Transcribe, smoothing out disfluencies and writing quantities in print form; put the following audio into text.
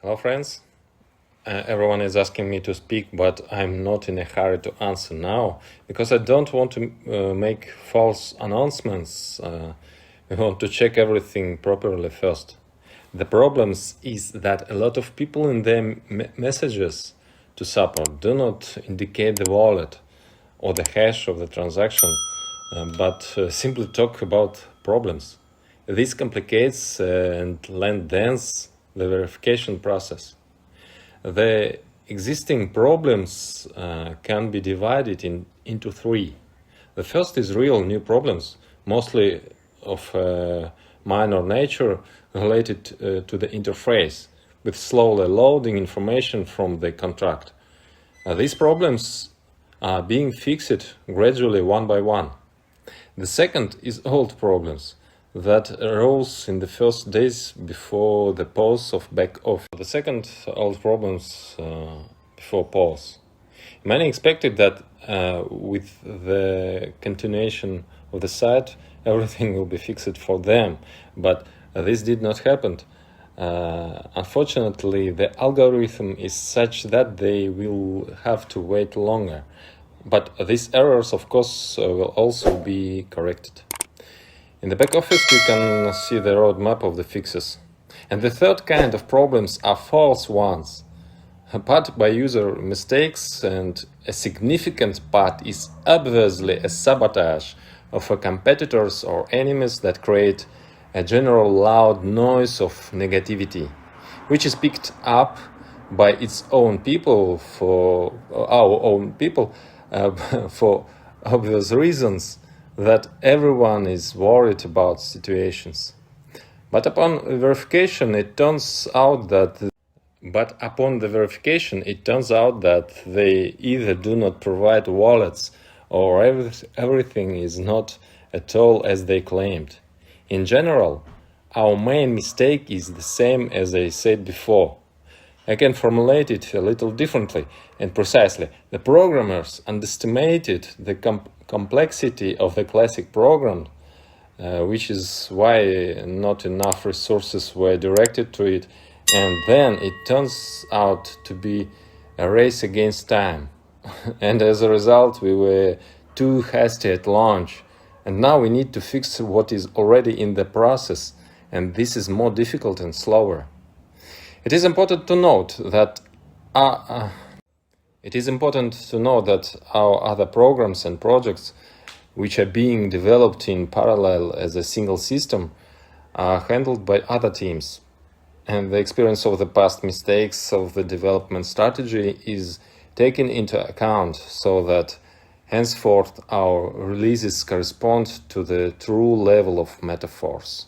Hello friends, everyone is asking me to speak, but I'm not in a hurry to answer now because I don't want to make false announcements. We want to check everything properly first. The problem is that a lot of people in their messages to support do not indicate the wallet or the hash of the transaction, but simply talk about problems. This complicates and lengthens the verification process. The existing problems can be divided into three. The first is real new problems, mostly of minor nature related to the interface, with slowly loading information from the contract. These problems are being fixed gradually one by one. The second is old problems that arose in the first days before the pause of back off. The second, old problems before pause. Many expected that with the continuation of the site, everything will be fixed for them, but this did not happen. Unfortunately, the algorithm is such that they will have to wait longer. But these errors, of course, will also be corrected. In the back office, you can see the roadmap of the fixes. And the third kind of problems are false ones, part by user mistakes, and a significant part is obviously a sabotage of competitors or enemies that create a general loud noise of negativity, which is picked up by its own people for our own people for obvious reasons that everyone is worried about situations. But upon verification, it turns out that they either do not provide wallets or everything is not at all as they claimed. In general, our main mistake is the same as I said before. I can formulate it a little differently and precisely. The programmers underestimated the complexity of the classic program, which is why not enough resources were directed to it, and then it turns out to be a race against time. And as a result, we were too hasty at launch, and now we need to fix what is already in the process, and this is more difficult and slower. It is important to note that our other programs and projects which are being developed in parallel as a single system are handled by other teams. And the experience of the past mistakes of the development strategy is taken into account so that henceforth our releases correspond to the true level of metaphors.